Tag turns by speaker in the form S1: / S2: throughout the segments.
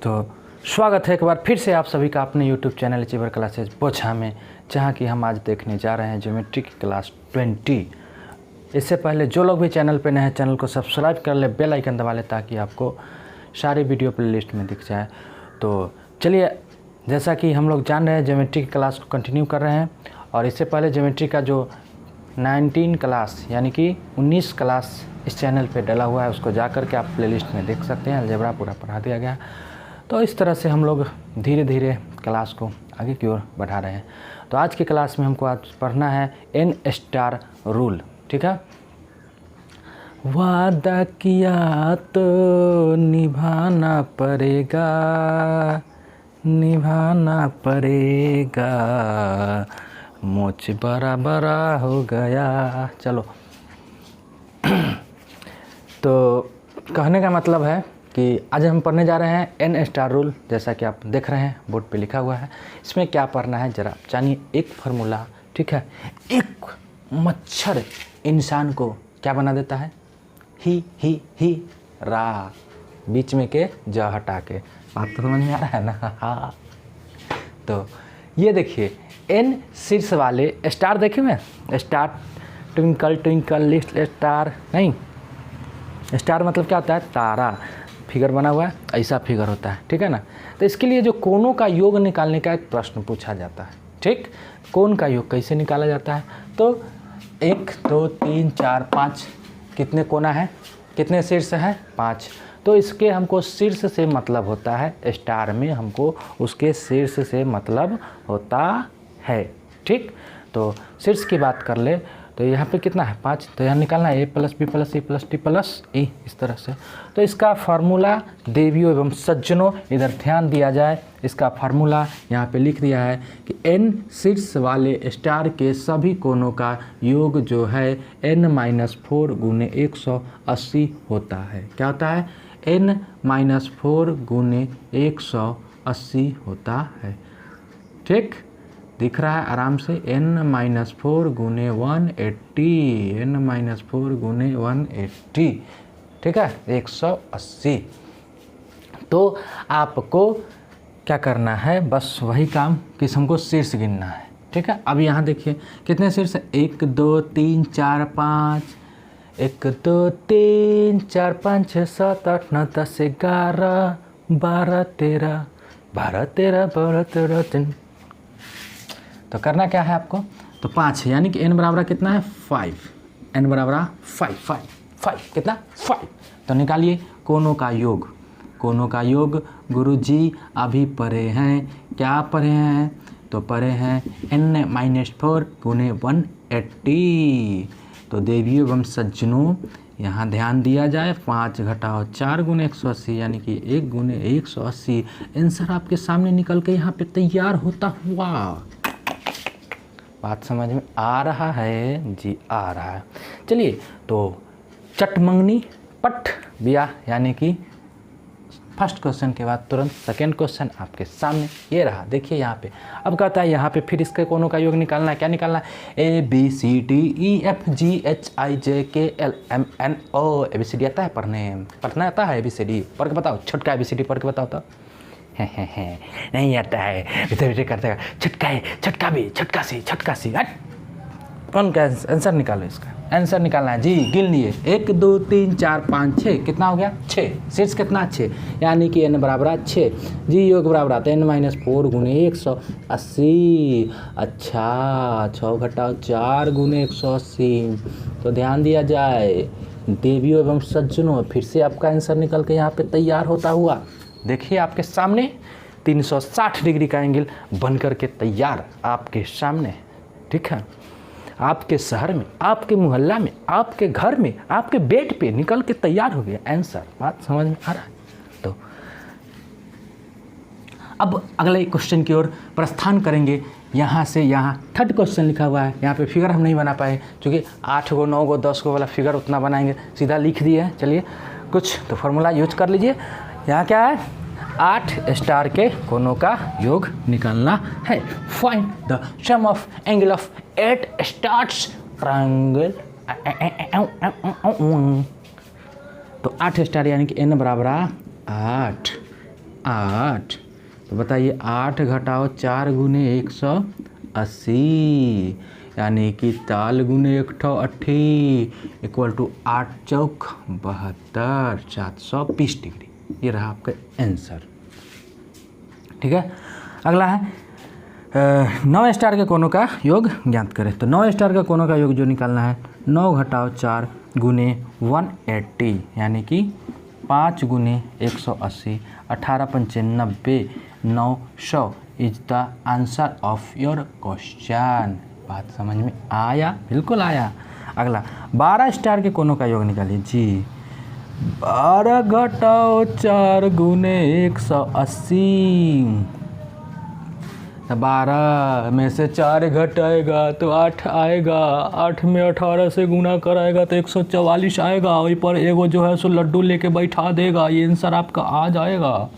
S1: तो स्वागत है एक बार फिर से आप सभी का अपने YouTube चैनल अचीवर क्लासेज बोझा में, जहाँ की हम आज देखने जा रहे हैं ज्योमेट्री की क्लास 20। इससे पहले जो लोग भी चैनल पे नए हैं चैनल को सब्सक्राइब कर ले, बेल आइकन दबा ले ताकि आपको सारी वीडियो प्लेलिस्ट में दिख जाए। तो चलिए, जैसा कि हम लोग जान रहे हैं ज्योमेट्री की क्लास को कंटिन्यू कर रहे हैं, और इससे पहले ज्योमेट्री का जो 19 क्लास यानी कि 19 क्लास इस चैनल पे डला हुआ है, उसको जा कर के आप प्लेलिस्ट में देख सकते हैं। अलजेब्रा पूरा पढ़ा दिया गया। तो इस तरह से हम लोग धीरे धीरे क्लास को आगे की ओर बढ़ा रहे हैं। तो आज की क्लास में हमको आज पढ़ना है N स्टार रूल। ठीक है। वादा किया तो निभाना पड़ेगा, निभाना पड़ेगा, मुझ बड़ा बड़ा हो गया। चलो तो कहने का मतलब है कि आज हम पढ़ने जा रहे हैं N स्टार रूल। जैसा कि आप देख रहे हैं बोर्ड पे लिखा हुआ है। इसमें क्या पढ़ना है जरा जानिए। एक फार्मूला, ठीक है। एक मच्छर इंसान को क्या बना देता है? ही रा, बीच में के ज हटा के। बात तो समझ में आ रहा है ना? हाँ। तो ये देखिए N शीर्ष वाले स्टार देखे में, star twinkle twinkle little star, नहीं, स्टार मतलब क्या होता है? तारा। फिगर बना हुआ है, ऐसा फिगर होता है, ठीक है ना। तो इसके लिए जो कोनों का योग निकालने का एक प्रश्न पूछा जाता है। ठीक, कोण का योग कैसे निकाला जाता है? तो 1 2 3 4 5 कितने कोना है, कितने शीर्ष है? 5। तो इसके हमको शीर्ष से मतलब होता है, स्टार में हमको उसके शीर्ष से मतलब होता है। ठीक, तो शीर्ष की बात कर ले तो यहाँ पे कितना है? 5। तो यहाँ निकालना है a + b + c + d + e, इस तरह से। तो इसका फार्मूला देवियों एवं सज्जनों, इधर ध्यान दिया जाए। इसका फार्मूला यहाँ पे लिख दिया है कि n शीर्ष वाले स्टार के सभी कोनों का योग जो है n-4 गुने 180 होता है। क्या होता है? n-4 गुने 180 होता है। ठीक, दिख रहा है आराम से। n-4 गुने 180, n-4 गुने 180, ठीक है, 180। तो आपको क्या करना है? बस वही काम कि हमको शीर्ष गिनना है। ठीक है। अब यहाँ देखिए कितने शीर्ष? 1 2 3 4 5, 1 2 3 4 5 6 7 8 9 10 11 12 13 12 13 12 13। तो करना क्या है आपको? तो 5 यानी कि n बराबर कितना है? 5। n बराबर 5 कितना? 5। तो निकालिए कोनों का योग। कोनों का योग गुरुजी अभी पढ़े हैं। क्या पढ़े हैं? तो पढ़े हैं n-4 गुने 180। तो देवियों एवं सज्जनों यहाँ ध्यान दिया जाए। 5 घटाओ 4 गुने 180 यानी कि 1 गुने 180। आंसर आपके सामने निकल के यहाँ पे तैयार होता हुआ। बात समझ में आ रहा है? जी आ रहा है। चलिए, तो चटमंगनी पट बिया यानी कि फर्स्ट क्वेश्चन के बाद तुरंत सेकेंड क्वेश्चन आपके सामने ये रहा। देखिए यहाँ पे अब कहता है यहाँ पे फिर इसके कोनों का योग निकालना है। क्या निकालना है? ABCDEFGHIJKL MNO। ABCD आता है पढ़ना आता है? ABCD पढ़ के बताओ। छोटका ABCD पढ़ के बताओ तो। नहीं आता है, इधर करते हैं। छटका है, छटका भी, छटका सी हट। कौन का आंसर निकालो? इसका आंसर निकालना है जी। गिन लिए 1 2 3 4 5 6। कितना हो गया? 6। शीर्ष कितना? 6 यानी कि n बराबर 6 जी। योग बराबर आता है n-4 गुने 180। अच्छा, 6 घटाओ 4 गुने 180। तो ध्यान दिया जाए देवियों एवं सज्जनों, फिर से आपका आंसर निकल के यहाँ पे तैयार होता हुआ। देखिए आपके सामने 360 डिग्री का एंगल बन करके तैयार आपके सामने। ठीक है। आपके शहर में, आपके मोहल्ला में, आपके घर में, आपके बेड पे निकल के तैयार हो गया आंसर। बात समझ में आ रहा है? तो अब अगले क्वेश्चन की ओर प्रस्थान करेंगे। यहाँ से यहाँ थर्ड क्वेश्चन लिखा हुआ है। यहाँ पे फिगर हम नहीं बना पाए क्योंकि 8 गो 9 गो 10 गो वाला फिगर उतना बनाएंगे, सीधा लिख दिए हैं। चलिए कुछ तो फार्मूला यूज कर लीजिए। यहाँ क्या है? 8 स्टार के कोनों का योग निकालना है। Find the sum of angle of 8 stars triangle. तो 8 स्टार यानी कि n बराबर 8। 8। तो बताइए 8 घटाओ 4 गुने 180, यानी कि 4 गुने 1 ठो 80 इक्वल टू 8 चौक 72, 720 डिग्री। ये रहा आपका आंसर। ठीक है, अगला है 9 स्टार के कोनों का योग ज्ञात करें। तो 9 स्टार का कोनों का योग जो निकालना है 9 घटाओ 4 गुने 180, यानी कि 5 गुने 180, 18 पंचे 90, 900 is the answer of your question. बात समझ में आया? बिल्कुल आया। अगला 12 स्टार के कोनों का योग निकालिए जी। 12 घटाओ 4 गुने 180, 12 में से 4 घटाएगा तो 8 आएगा, 8 में 18 से गुना कराएगा तो 144 आएगा। वहीं पर एगो जो है सो लड्डू लेके बैठा देगा, ये आंसर आपका आ जाएगा।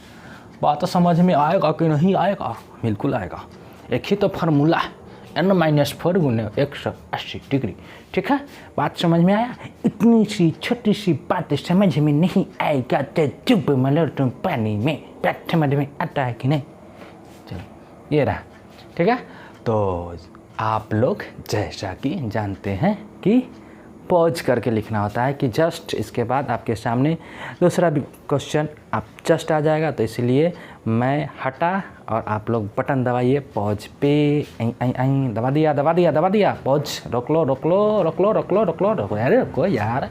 S1: बात समझ में आएगा कि नहीं आएगा? बिल्कुल आएगा। एक ही तो फार्मूला है, n-4 गुने 180 डिग्री। ठीक है, बात समझ में आया? इतनी सी छोटी सी बात समझ में नहीं आएगा तो चुप मलो तुम पानी में। बात समझ में आता है कि नहीं? चलो ये रहा। ठीक है, तो आप लोग जैसा कि जानते हैं कि पॉज करके लिखना होता है कि जस्ट इसके बाद आपके सामने दूसरा भी क्वेश्चन आप जस्ट आ जाएगा, तो इसलिए मैं हटा और आप लोग बटन दबाइए पॉज पे। दबा दिया पॉज। रोक लो अरे रुको यार,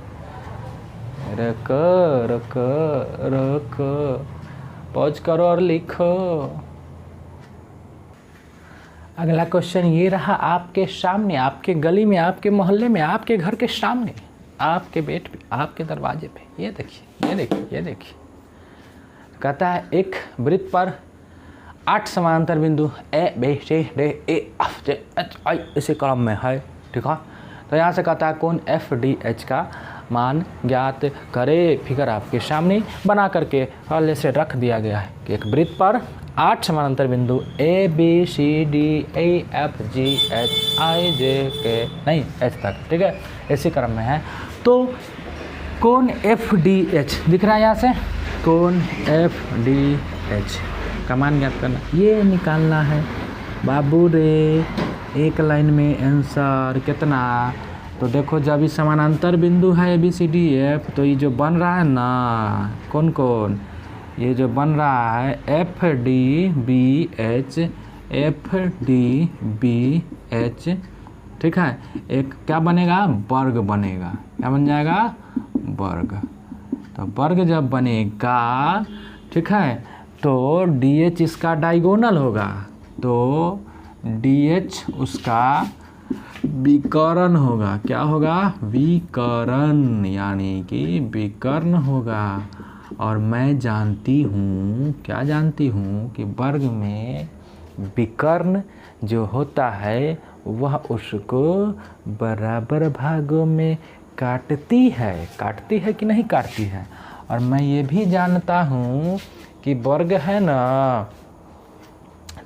S1: रुको पॉज करो और लिखो। अगला क्वेश्चन ये रहा आपके सामने, आपके गली में, आपके मोहल्ले में, आपके घर के सामने, आपके बेड पे, आपके दरवाजे पे। ये देखिए कहता है एक वृत्त पर 8 समानांतर बिंदु A B C D E F G H I इसी क्रम में है। ठीक है, तो यहाँ से कहता है कौन एफ डी एच का मान ज्ञात करे। फिगर आपके सामने बना करके पहले से रख दिया गया है कि एक वृत्त पर 8 समानांतर बिंदु A B C D E F G H I J K नहीं एच तक। ठीक है, इसी क्रम में है। तो कौन एफ डी एच दिख रहा है यहाँ से, कौन एफ डी एच का मान ज्ञात करना, ये निकालना है बाबू रे। एक लाइन में आंसर कितना? तो देखो जब ये समानांतर बिंदु है A B C D F, तो ये जो बन रहा है ना कौन ये जो बन रहा है F D B H, F D B H. ठीक है, एक क्या बनेगा? वर्ग बनेगा। क्या बन जाएगा? वर्ग। तो वर्ग जब बनेगा, ठीक है, तो डी एच इसका डायगोनल होगा, तो डी एच उसका विकर्ण होगा। क्या होगा? विकर्ण, यानी कि विकर्ण होगा। और मैं जानती हूँ, क्या जानती हूँ कि वर्ग में विकर्ण जो होता है वह उसको बराबर भागों में काटती है कि नहीं काटती है। और मैं ये भी जानता हूँ कि वर्ग है ना,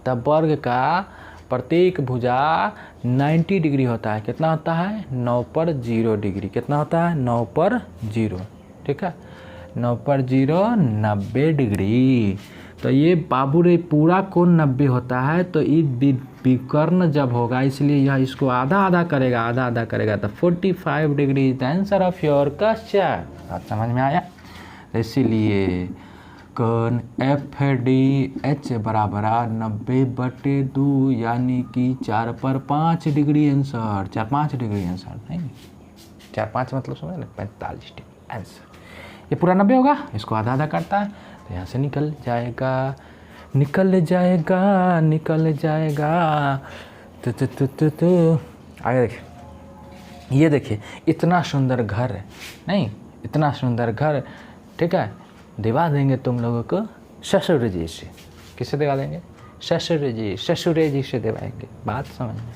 S1: तब वर्ग का प्रत्येक भुजा 90 डिग्री होता है। कितना होता है? 9 पर 0 डिग्री। कितना होता है? 9 पर 0। ठीक है, 9 पर 0 90 डिग्री। तो ये बाबू रे पूरा कोण 90 होता है, तो ये विकर्ण जब होगा इसलिए यह इसको आधा करेगा, तो 45 degree is the answer of your question. बात समझ में आया? इसीलिए कोण एफ डी एच बराबर 90/2, यानी कि 4 पर 5 डिग्री आंसर। 4-5 डिग्री आंसर नहीं, 4-5 मतलब समझ ना 45 डिग्री आंसर। ये पूरा 90 होगा, इसको आधा करता है, तो यहाँ से निकल जाएगा। आगे देखिए, ये देखिए इतना सुंदर घर है, नहीं इतना सुंदर घर। ठीक है, दिवा देंगे तुम लोगों को ससुर जी से। किससे दिवा देंगे? ससुर जी से दिवाएंगे। बात समझ में?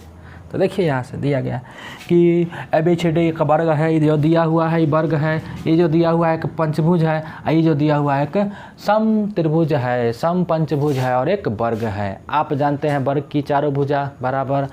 S1: तो देखिए यहाँ से दिया गया कि ABCD एक वर्ग है, ये जो दिया हुआ है ये वर्ग है, ये जो दिया हुआ है एक पंचभुज है, ये जो दिया हुआ है एक सम त्रिभुज है, सम पंचभुज है और एक वर्ग है। आप जानते हैं वर्ग की चारों भुजा बराबर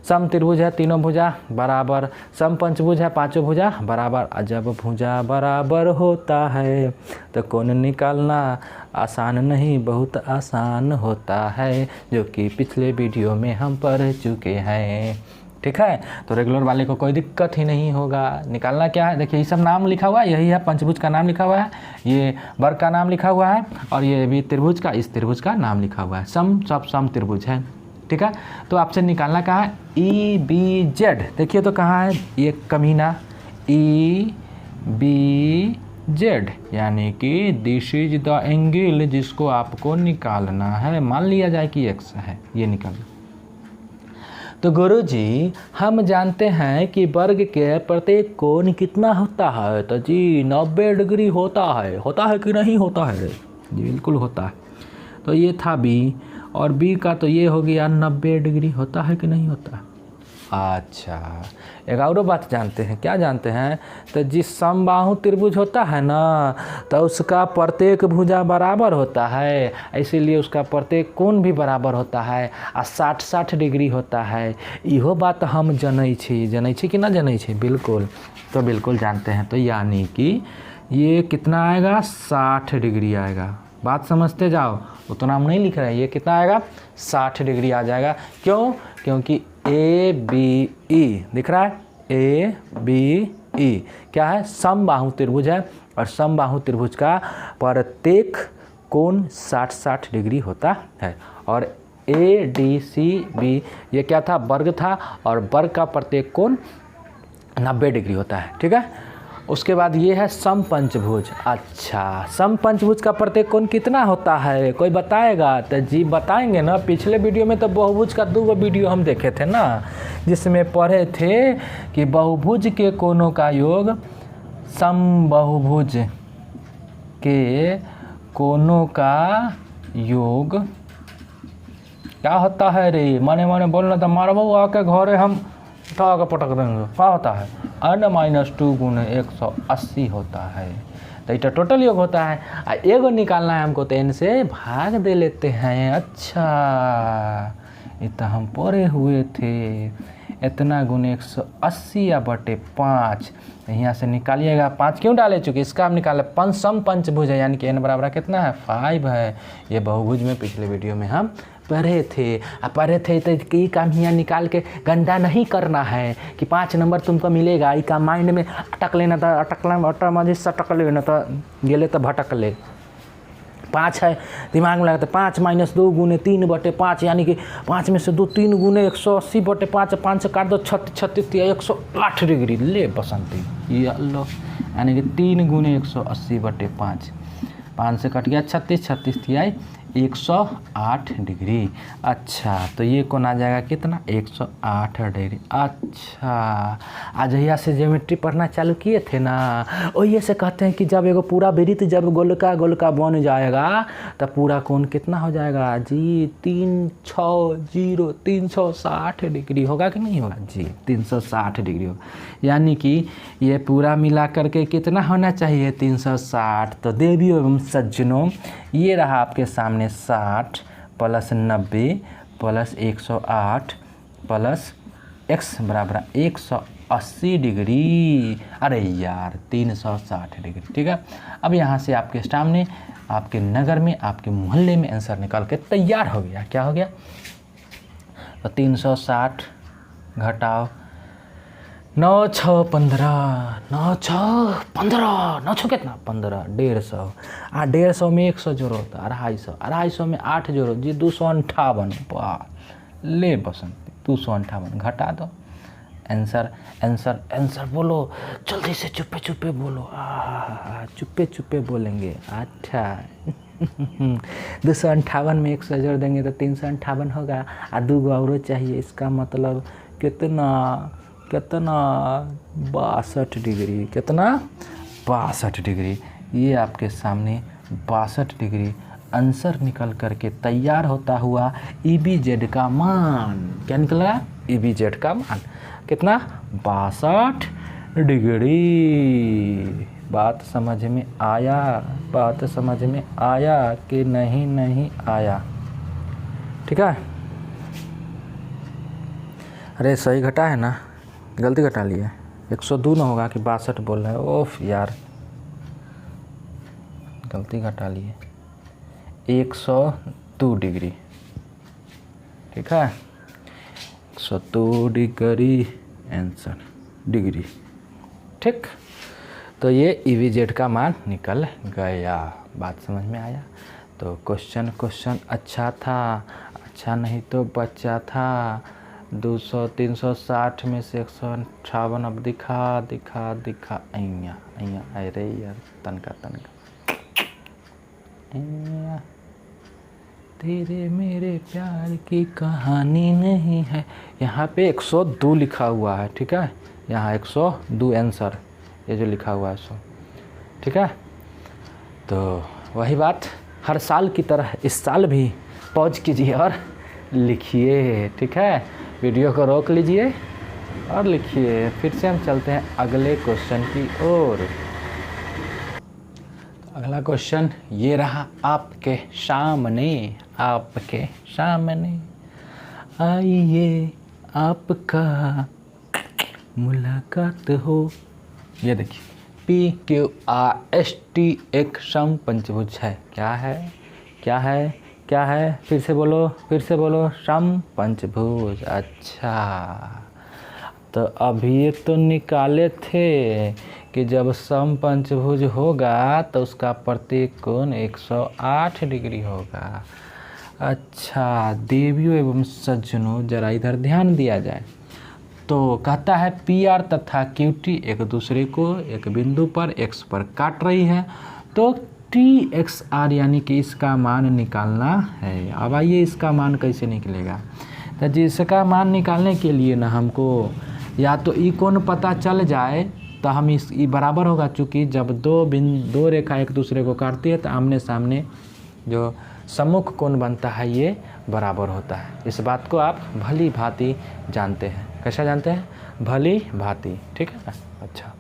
S1: सम त्रिभुज है, तीनों भुजा बराबर, सम पंचभुज है, पांचों भुजा बराबर। जब भुजा बराबर होता है तो कोण निकालना आसान नहीं, बहुत आसान होता है, जो कि पिछले वीडियो में हम पढ़ चुके हैं। ठीक है, तो रेगुलर वाले को कोई दिक्कत ही नहीं होगा। निकालना क्या है, देखिए ये सब नाम लिखा हुआ है, यही है पंचभुज का नाम लिखा हुआ है, ये वर्ग का नाम लिखा हुआ है, और ये भी त्रिभुज का, इस त्रिभुज का नाम लिखा हुआ है। सम सब सम त्रिभुज है। ठीक है, तो आपसे निकालना कहाँ है, ई बी जेड। देखिए तो कहाँ है ये कमीना, ई बी जेड, यानी कि दिस इज द एंगल जिसको आपको निकालना है। मान लिया जाए कि एक्स है, ये निकालना। तो गुरुजी हम जानते हैं कि वर्ग के प्रत्येक कोण कितना होता है, तो जी 90 डिग्री होता है कि नहीं होता है? जी बिल्कुल होता है। तो ये था बी, और बी का तो ये हो गया 90 डिग्री, होता है कि नहीं होता? अच्छा, एक और बात जानते हैं, क्या जानते हैं? तो जिस समबाहु त्रिभुज होता है ना, तो उसका प्रत्येक भुजा बराबर होता है, इसीलिए उसका प्रत्येक कोण भी बराबर होता है, आ 60-60 डिग्री होता है। इहो बात हम जनै छी कि ना जनै छी? बिल्कुल, तो बिल्कुल जानते हैं। तो यानी कि ये कितना आएगा, 60 डिग्री आएगा। बात समझते जाओ, उतना हम नहीं लिख रहे हैं। ये कितना आएगा, 60 डिग्री आ जाएगा। क्यों? क्योंकि ए बी ई दिख रहा है, ए बी ई क्या है, समबाहु त्रिभुज है, और समबाहु त्रिभुज का प्रत्येक कोण 60-60 डिग्री होता है। और ए डी सी बी ये क्या था, वर्ग था, और वर्ग का प्रत्येक कोण 90 डिग्री होता है। ठीक है, उसके बाद ये है सम पंचभुज। अच्छा, सम पंचभुज का प्रत्येक कोण कितना होता है, कोई बताएगा? तो जी बताएंगे ना। पिछले वीडियो में तो बहुभुज का 2 वीडियो हम देखे थे ना, जिसमें पढ़े थे कि बहुभुज के कोणों का योग समबाहुभुज के कोणों का योग क्या होता है रे? माने बोलना था, मारबो आके घरे हम उठा पटक देंगे। क्या होता है, n-2 गुने 180 होता है। तो ये टोटल योग होता है, एगो निकालना है हमको, तो n से भाग दे लेते हैं। अच्छा, ये तो हम पढ़े हुए थे, इतना गुने 180 या बटे 5। यहाँ से निकालिएगा, 5 क्यों डाले, चूँकि इसका हम निकाले सम पंचभुज है, यानी कि n बराबर कितना है, 5 है। ये बहुभुज में पिछले वीडियो में हम पढ़े थे। तो ये काम यहाँ निकाल के गंदा नहीं करना है कि 5 नंबर तुमको मिलेगा। ये काम माइंड में अटक लेना था, सटक लेना तो गेले तो भटक ले। 5 है दिमाग में लगा, तो 5 - 2 गुने 3 बटे 5, यानी कि 5 में से 2 3 गुने 180 बटे 5, 5 से काट दो 36 108 डिग्री। ले बसंती, ये लो, यानी कि 3 गुने 180 बटे 5, 5 से कट गया 36, 36 थी 108 डिग्री। अच्छा, तो ये कौन आ जाएगा कितना, 108 डिग्री। अच्छा, आज यहाँ से ज्योमेट्री पढ़ना चालू किए थे ना, वही से कहते हैं कि जब एगो पूरा वृत्त जब गोलका बन जाएगा तो पूरा कोण कितना हो जाएगा जी, 360 डिग्री होगा कि नहीं होगा जी, 360 डिग्री होगा। यानी कि ये पूरा मिला करके कितना होना चाहिए, 360। तो देवियों एवं सज्जनों, ये रहा आपके सामने 60 + 90 + 108 प्लस x बराबर 180 डिग्री। अरे यार 360 डिग्री। ठीक है, अब यहाँ से आपके सामने, आपके नगर में, आपके मोहल्ले में आंसर निकाल के तैयार हो गया। क्या हो गया, तो 360 घटाओ 9 6 15, 9 6 15, 9 6 कितना 15, 150। 150 में 100 जोड़ो तो 250, 250 में 8 जोड़ो जी 258। वाह, ले बसंती 258 घटा दो। आंसर बोलो जल्दी से, चुप्पे बोलो। चुप्पे बोलेंगे। अच्छा 258 में 100 जोड़ देंगे तो 358 होगा, और 2 गो और चाहिए। इसका मतलब कितना 62 डिग्री। कितना, 62 डिग्री। ये आपके सामने 62 डिग्री आंसर निकल करके तैयार होता हुआ EBZ का मान। क्या निकला, EBZ का मान कितना, 62 डिग्री। बात समझ में आया कि नहीं आया? ठीक है, अरे सही घटा है ना, गलती घटा ली है। 102 ना होगा कि 62 बोल रहे हैं। ओफ यार, गलती घटा ली है। 102 डिग्री, ठीक है। 102 डिग्री आंसर, डिग्री, ठीक। तो ये EVZ का मान निकल गया। बात समझ में आया? तो क्वेश्चन अच्छा था, अच्छा नहीं तो बच्चा था। 200 360 में से 158 अब दिखा अइया अरे यार, तनका तेरे मेरे प्यार की कहानी नहीं है। यहाँ पे 102 लिखा हुआ है, ठीक है। यहाँ 102 आंसर, ये जो लिखा हुआ है 100, ठीक है। तो वही बात, हर साल की तरह इस साल भी पॉज कीजिए और लिखिए, ठीक है। वीडियो को रोक लीजिए और लिखिए। फिर से हम चलते हैं अगले क्वेश्चन की ओर। अगला क्वेश्चन ये रहा आपके सामने, आइए आपका मुलाकात हो। ये देखिए, PQRST एक सम पंचभुज है। क्या है? फिर से बोलो, सम पंचभुज। अच्छा, तो अभी तो निकाले थे कि जब सम पंचभुज होगा तो उसका प्रत्येक कोण 108 डिग्री होगा। अच्छा देवियों एवं सज्जनों, जरा इधर ध्यान दिया जाए। तो कहता है PR तथा QT एक दूसरे को एक बिंदु पर X पर काट रही है, तो TXR यानी कि इसका मान निकालना है। अब आइए इसका मान कैसे निकलेगा। तो जिसका मान निकालने के लिए ना हमको या तो ई कोण पता चल जाए, तो हम इस ई बराबर होगा, चूँकि जब दो रेखा एक दूसरे को काटती है तो आमने सामने जो सम्मुख कोण बनता है ये बराबर होता है। इस बात को आप भली भांति जानते हैं। कैसा जानते हैं? भली भांति, ठीक है ना। अच्छा,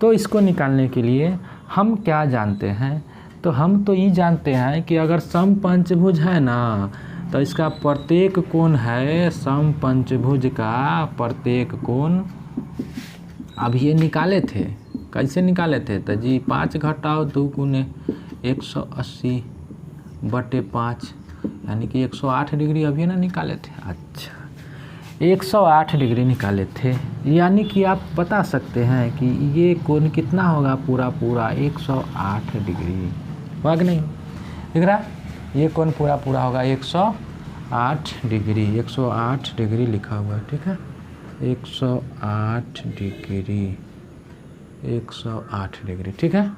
S1: तो इसको निकालने के लिए हम क्या जानते हैं? तो हम तो ये जानते हैं कि अगर सम पंचभुज है ना, तो इसका प्रत्येक कोण है सम पंचभुज का प्रत्येक कोण। अब ये निकाले थे, कैसे निकाले थे? तो जी 5 घटाओ 2 गुने 180/5 यानी कि 108 डिग्री अभी ना निकाले थे। अच्छा, 108 डिग्री निकाले थे, यानी कि आप बता सकते हैं कि ये कोण कितना होगा? पूरा 108 डिग्री होगा कि नहीं? दिख रहा? ये कोण पूरा होगा 108 डिग्री। 108 डिग्री लिखा हुआ है, ठीक है। 108 डिग्री, ठीक है।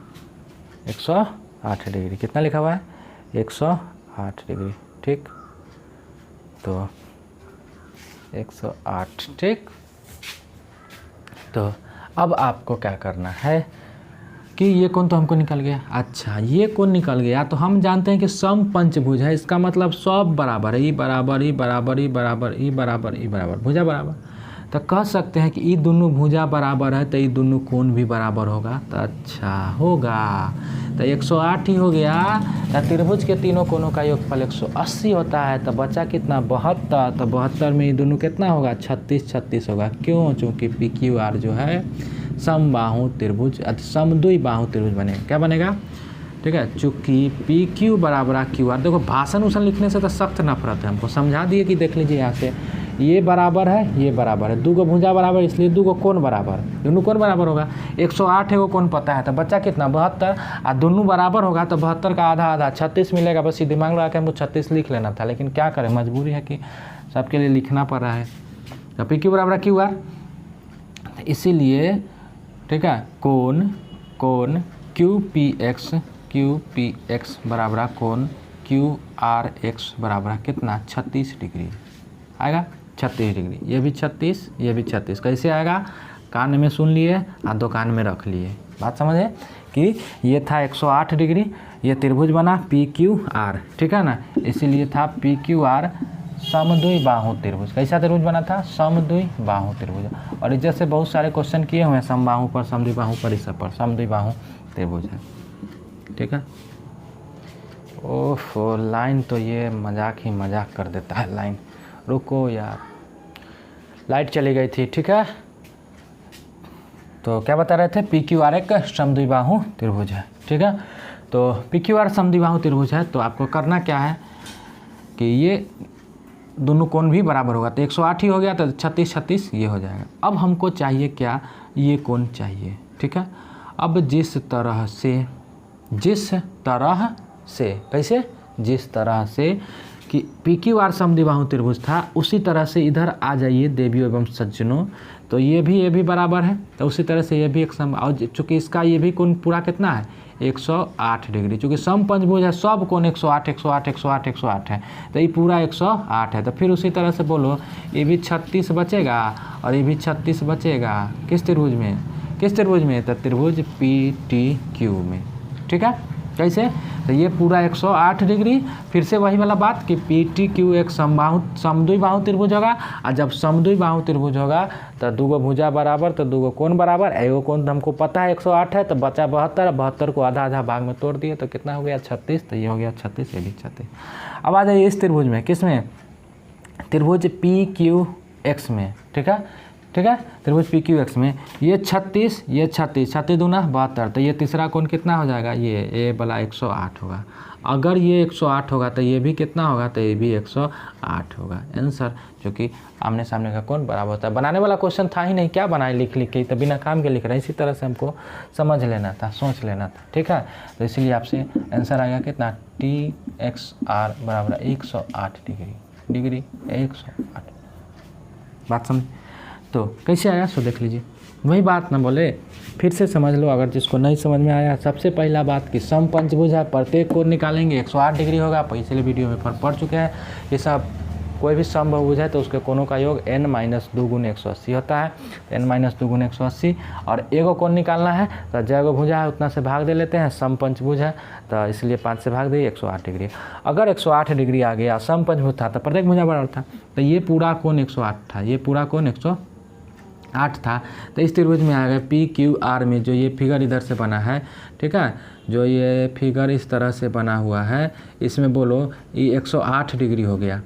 S1: 108 डिग्री कितना लिखा हुआ है? 108 डिग्री, ठीक। तो 108, ठीक। तो अब आपको क्या करना है कि ये कोण तो हमको निकल गया। अच्छा, ये कोण निकल गया तो हम जानते हैं कि सम पंचभुज है, इसका मतलब सब बराबर है। ई बराबर, भुजा बराबर। तो कह सकते हैं कि ये दोनों भुजा बराबर है तो ये दोनों कोण भी बराबर होगा। तो अच्छा होगा, तो 108 ही हो गया। तो त्रिभुज के तीनों कोणों का योगफल 180 होता है। तो बचा कितना? 72। तो 72 में ये दोनों कितना होगा? 36 होगा। क्यों? चूँकि PQR जो है समबाहु त्रिभुज, समद्वि बाहु त्रिभुज बनेगा। क्या बनेगा? ठीक है, चूँकि PQ बराबर QR। देखो भाषण लिखने से तो सख्त नफरत है, हमको समझा दिए कि देख लीजिए यहाँ से ये बराबर है, ये बराबर है, 2 गो भुजा बराबर, इसलिए 2 गो कोण बराबर, दोनों कोण बराबर होगा। 108 है वो कोण पता है, तो बच्चा कितना? 72। और दोनों बराबर होगा तो 72 का आधा 36 मिलेगा। बस ये दिमाग लगा के हमको 36 लिख लेना था, लेकिन क्या करें, मजबूरी है कि सबके लिए लिखना पड़ रहा है। तो PQ बराबर QR, इसीलिए ठीक है कोण QPX बराबर कोण QRX बराबर कितना? 36 डिग्री आएगा। 36 डिग्री, ये भी 36, ये भी 36। कैसे आएगा? कान में सुन लिए और 2 कान में रख लिए। बात समझे कि ये था 108 डिग्री, ये त्रिभुज बना PQR, ठीक है ना। इसीलिए था PQR समद्वि बाहु त्रिभुज। कैसा त्रिभुज बना था? समद्वि बाहु त्रिभुज। और इस जैसे बहुत सारे क्वेश्चन किए हुए हैं, समबाहु पर, समद्वि बाहु पर, इस सब पर। समद्वि बाहु त्रिभुज है, ठीक है। ओहो, लाइन तो ये मजाक ही मजाक कर देता है। लाइन रुको यार, लाइट चली गई थी, ठीक है। तो क्या बता रहे थे, पी क्यू आर एक समद्विबाहु त्रिभुज है, ठीक है। तो पी क्यू आर समद्विबाहु त्रिभुज है, तो आपको करना क्या है कि ये दोनों कोण भी बराबर होगा, तो 108 ही हो गया, तो 36 36 ये हो जाएगा। अब हमको चाहिए क्या, ये कोण चाहिए, ठीक है। अब जिस तरह से कैसे, जिस तरह से कि पी क्यू आर समद्विबाहु त्रिभुज था, उसी तरह से इधर आ जाइए देवियों एवं सज्जनों। तो ये भी बराबर है, तो उसी तरह से ये भी एक सम, और चूँकि इसका ये भी कोण पूरा कितना है 108 डिग्री, चूँकि समपंचभुज है, सब कोण 108 108 108 108 है, तो ये पूरा 108 है। तो फिर उसी तरह से बोलो ये भी 36 बचेगा और ये भी 36 बचेगा, किस त्रिभुज में, तो त्रिभुज पी टी क्यू में, ठीक है। कैसे, तो ये पूरा 108 डिग्री, फिर से वही वाला बात कि पी टी क्यू एक समद्विबाहु त्रिभुज होगा, और जब समद्विबाहु त्रिभुज होगा तो दूगो भुजा बराबर, तो दूगो कोण बराबर, एगो कोण हमको पता है 108 है, तो बचा 72, 72 को आधा आधा भाग में तोड़ दिए, तो कितना हो गया 36, तो ये हो गया 36, ये भी 36। अब आ जाइए इस त्रिभुज में, किस में, त्रिभुज पी क्यू एक्स में, ठीक है, त्रिभुज पी क्यू एक्स में ये 36, ये 36, 36 दूना 72, तो ये तीसरा कोण कितना हो जाएगा, ये वाला 108 होगा। अगर ये 108 होगा तो ये भी कितना होगा, तो ये भी 108 होगा आंसर, जो कि आमने सामने का कोण बराबर होता है। बनाने वाला क्वेश्चन था ही नहीं, क्या बनाए लिख के, तो बिना काम के लिख रहे हैं। इसी तरह से हमको समझ लेना था, सोच लेना था, ठीक है। तो इसलिए आपसे आंसर आएगा कितना, टी एक्स आर बराबर 108 डिग्री 108। बात समझ, तो कैसे आया सो देख लीजिए, वही बात ना बोले, फिर से समझ लो अगर जिसको नहीं समझ में आया। सबसे पहला बात कि समपंचभुज है, प्रत्येक कोण निकालेंगे 108 डिग्री होगा, पिछले वीडियो में पढ़ चुके हैं ये सब। कोई भी समबहुभुज है तो उसके कोणों का योग n - 2 × 180 होता है, n - 2 × 180। और एगो कोण निकालना है तो जगह भुजा है उतना से भाग दे लेते हैं, समपंचभुज है तो इसलिए 5 से भाग दिए 108 डिग्री। अगर 108 डिग्री आ गया, समपंचभुज था तो प्रत्येक भुजा बराबर था, तो ये पूरा कोण 108 था, ये पूरा कोण 108 था। तो इस त्रिभुज में आ गया पी क्यू आर में, जो ये फिगर इधर से बना है, ठीक है, जो ये फिगर इस तरह से बना हुआ है, इसमें बोलो ये 108 डिग्री हो गया,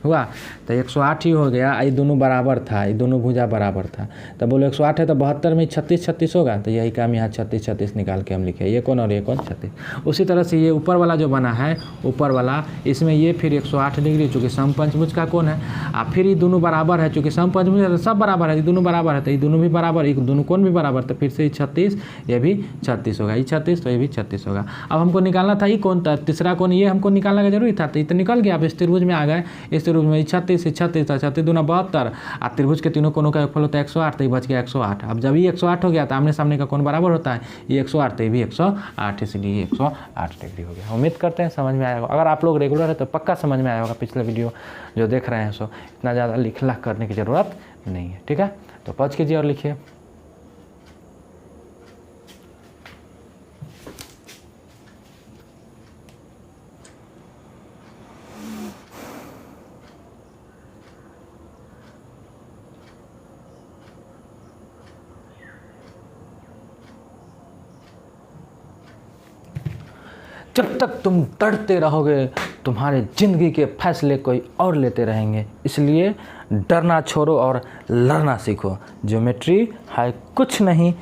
S1: हुआ तो 108 ही हो गया। ये दोनों बराबर था, ये दोनों भुजा बराबर था, तो बोलो 108 है तो 72 में 36 36 होगा, तो यही काम यहाँ 36 36 निकाल के हम लिखे, ये कौन और ये कौन 36। उसी तरह से ये ऊपर वाला जो बना है, ऊपर वाला, इसमें ये फिर 108 डिग्री, चूँकि समपंचभुज का कोण है, और फिर ये दोनों बराबर है, चूँकि समपंचभुज है तो सब बराबर है, ये दोनों बराबर है, तो ये दोनों भी बराबर, ये दोनों कोण भी बराबर, तो फिर से ये 36, ये भी 36 होगा, ये 36 तो ये भी 36 होगा। अब हमको निकालना था ये कौन, तीसरा कोण ये हमको निकालना का जरूरी था, तो ये तो निकल गया। अब इस त्रिभुज में आ गए, इस त्रिभुज में 36 से 36 था, 36 दूना 72, और त्रिभुज के तीनों कोणों का योगफल होता है 108, तो ये बच गया 108। अब जब ये 108 हो गया तो आमने सामने का कोण बराबर होता है, ये 108 तो ये भी 108, इसलिए 108 डिग्री हो गया। उम्मीद करते हैं समझ में आया होगा। अगर आप लोग रेगुलर है तो पक्का समझ में आया होगा, पिछले वीडियो जो देख रहे हैं सो इतना ज़्यादा लिखला करने की ज़रूरत नहीं है, ठीक है। तो पॉज कीजिए और लिखिए। जब तक तुम डरते रहोगे तुम्हारे ज़िंदगी के फैसले कोई और लेते रहेंगे, इसलिए डरना छोड़ो और लड़ना सीखो। ज्योमेट्री है कुछ नहीं,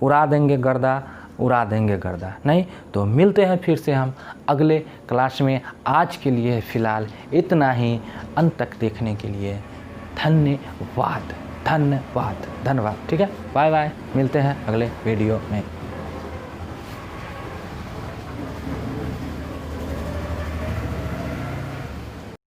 S1: उड़ा देंगे गर्दा नहीं। तो मिलते हैं फिर से हम अगले क्लास में। आज के लिए फ़िलहाल इतना ही, अंत तक देखने के लिए धन्यवाद, ठीक है। बाय बाय, मिलते हैं अगले वीडियो में।